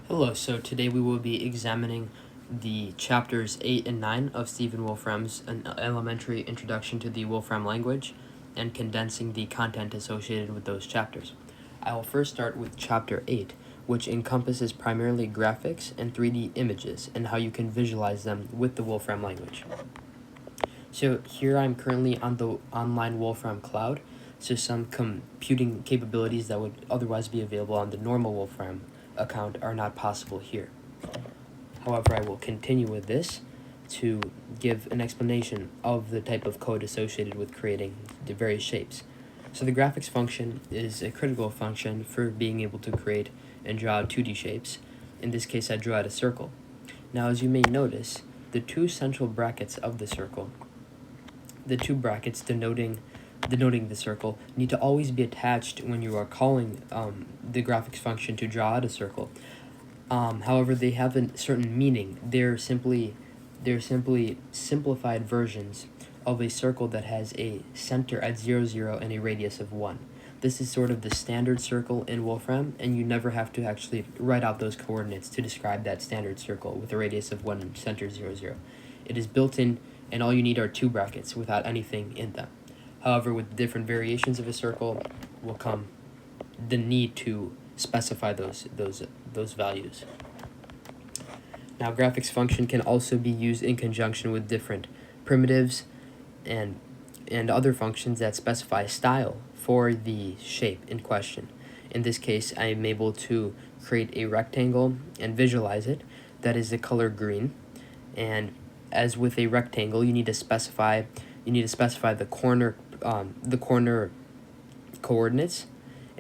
Hello, so today we will be examining the chapters 8 and 9 of Stephen Wolfram's An Elementary Introduction to the Wolfram Language and condensing the content associated with those chapters. I will first start with chapter 8, which encompasses primarily graphics and 3D images and how you can visualize them with the Wolfram language. So here I'm currently on the online Wolfram cloud, so some computing capabilities that would otherwise be available on the normal Wolfram account are not possible here. However, I will continue with this to give an explanation of the type of code associated with creating the various shapes. So the graphics function is a critical function for being able to create and draw 2D shapes. In this case, I drew out a circle. Now, as you may notice, the two central brackets of the circle, the two brackets denoting the circle, need to always be attached when you are calling the graphics function to draw out a circle. However, they have a certain meaning. They're simply simplified versions of a circle that has a center at 0, 0 and a radius of 1. This is sort of the standard circle in Wolfram, and you never have to actually write out those coordinates to describe that standard circle with a radius of 1 and center 0, 0. It is built in, and all you need are two brackets without anything in them. However, with different variations of a circle will come the need to specify those values. Now, graphics function can also be used in conjunction with different primitives and other functions that specify style for the shape in question. In this case, I am able to create a rectangle and visualize it that is the color green. And as with a rectangle, you need to specify the corner coordinates.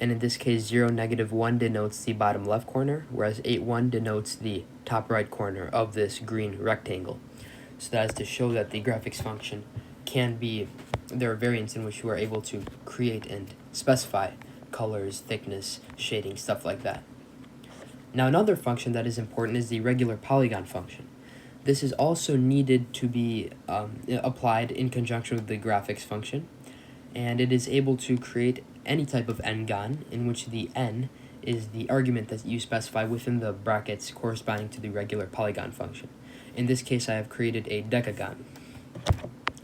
And in this case, 0, -1 denotes the bottom left corner, whereas 8, 1 denotes the top right corner of this green rectangle. So that is to show that the graphics function there are variants in which you are able to create and specify colors, thickness, shading, stuff like that. Now, another function that is important is the regular polygon function. This is also needed to be applied in conjunction with the graphics function, and it is able to create any type of n-gon in which the n is the argument that you specify within the brackets corresponding to the regular polygon function. In this case, I have created a decagon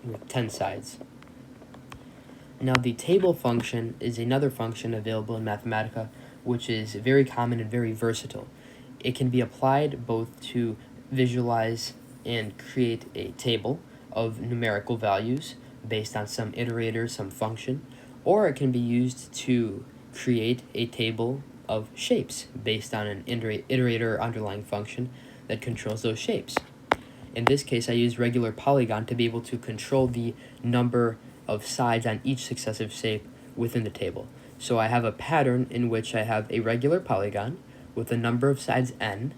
with 10 sides. Now, the table function is another function available in Mathematica, which is very common and very versatile. It can be applied both to visualize and create a table of numerical values based on some iterator, some function, or it can be used to create a table of shapes based on an iterator underlying function that controls those shapes. In this case, I use regular polygon to be able to control the number of sides on each successive shape within the table. So I have a pattern in which I have a regular polygon with a number of sides n,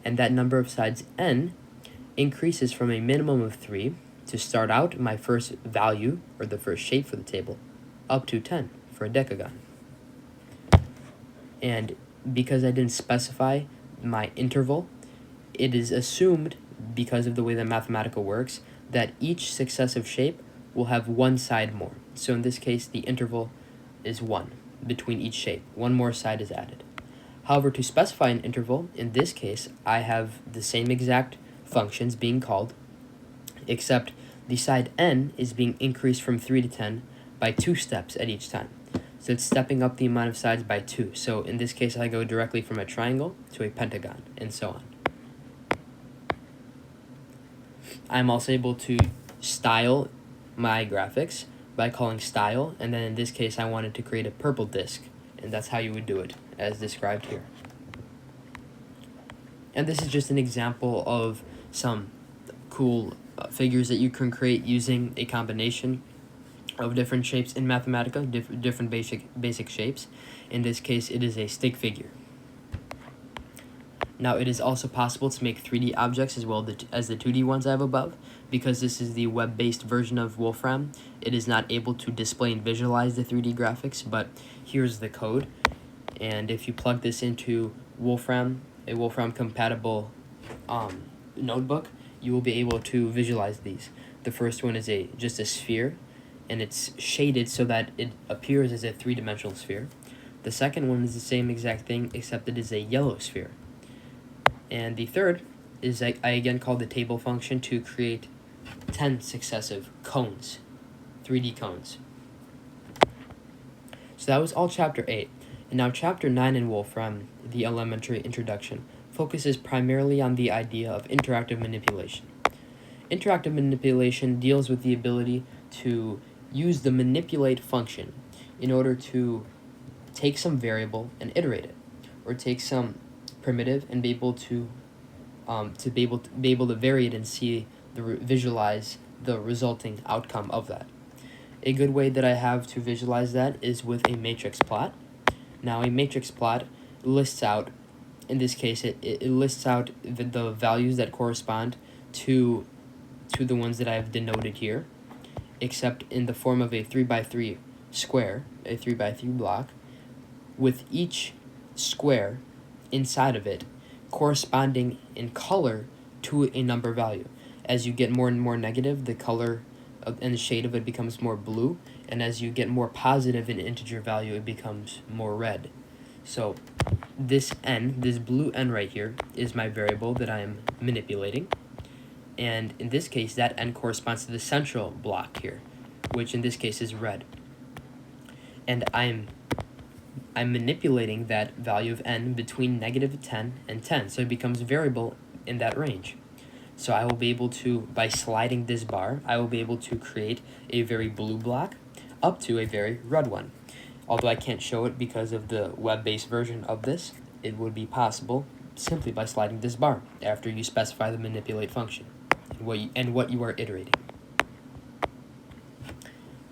and that number of sides n increases from a minimum of 3 to start out my first value, or the first shape for the table, up to 10 for a decagon. And because I didn't specify my interval, it is assumed, because of the way that Mathematica works, that each successive shape will have one side more. So in this case, the interval is 1 between each shape. One more side is added. However, to specify an interval, in this case, I have the same exact functions being called, except the side n is being increased from 3 to 10 by 2 steps at each time. So it's stepping up the amount of sides by 2. So in this case, I go directly from a triangle to a pentagon, and so on. I'm also able to style my graphics by calling style, and then in this case, I wanted to create a purple disk, and that's how you would do it, as described here. And this is just an example of some cool figures that you can create using a combination of different shapes in Mathematica, different basic shapes. In this case, it is a stick figure. Now, it is also possible to make 3D objects as well as the 2D ones I have above. Because this is the web-based version of Wolfram, it is not able to display and visualize the 3D graphics, but here's the code. And if you plug this into Wolfram, a Wolfram-compatible notebook, you will be able to visualize these. The first one is just a sphere, and it's shaded so that it appears as a three-dimensional sphere. The second one is the same exact thing, except it is a yellow sphere. And the third is I again called the table function to create 10 successive cones, 3D cones. So that was all Chapter 8. And now Chapter 9 in Wolfram, the elementary introduction, focuses primarily on the idea of interactive manipulation. Interactive manipulation deals with the ability to use the manipulate function in order to take some variable and iterate it, or take some primitive and be able to vary it and see visualize the resulting outcome of that. A good way that I have to visualize that is with a matrix plot. Now, a matrix plot lists out, in this case, it lists out the values that correspond to the ones that I have denoted here, except in the form of a 3x3 square, a 3x3 block, with each square inside of it corresponding in color to a number value. As you get more and more negative, the color and the shade of it becomes more blue, and as you get more positive in integer value, it becomes more red. So this n, this blue n right here, is my variable that I am manipulating, and in this case, that n corresponds to the central block here, which in this case is red. And I'm manipulating that value of n between -10 and 10, so it becomes variable in that range. So I will be able to, by sliding this bar, I will be able to create a very blue block up to a very red one. Although I can't show it because of the web-based version of this, it would be possible simply by sliding this bar after you specify the manipulate function and what you are iterating.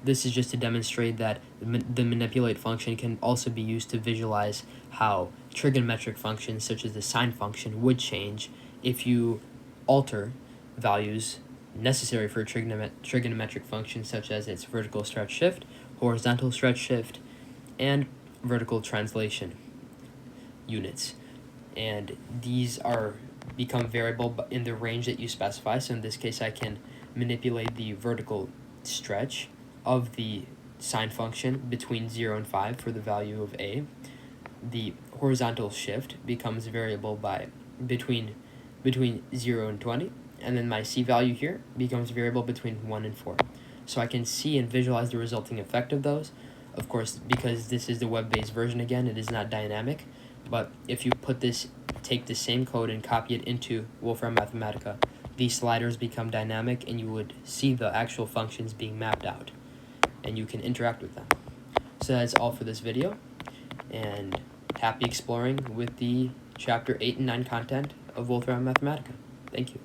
This is just to demonstrate that the manipulate function can also be used to visualize how trigonometric functions such as the sine function would change if you alter values necessary for a trigonometric function such as its vertical stretch shift, horizontal stretch shift, and vertical translation units. And these become variable in the range that you specify. So in this case, I can manipulate the vertical stretch of the sine function between 0 and 5 for the value of a. The horizontal shift becomes variable by between 0 and 20, and then my c value here becomes variable between 1 and 4. So I can see and visualize the resulting effect of those. Of course, because this is the web-based version again, it is not dynamic, but if you take the same code and copy it into Wolfram Mathematica, these sliders become dynamic and you would see the actual functions being mapped out, and you can interact with them. So that's all for this video, and happy exploring with the Chapter 8 and 9 content of Wolfram Mathematica. Thank you.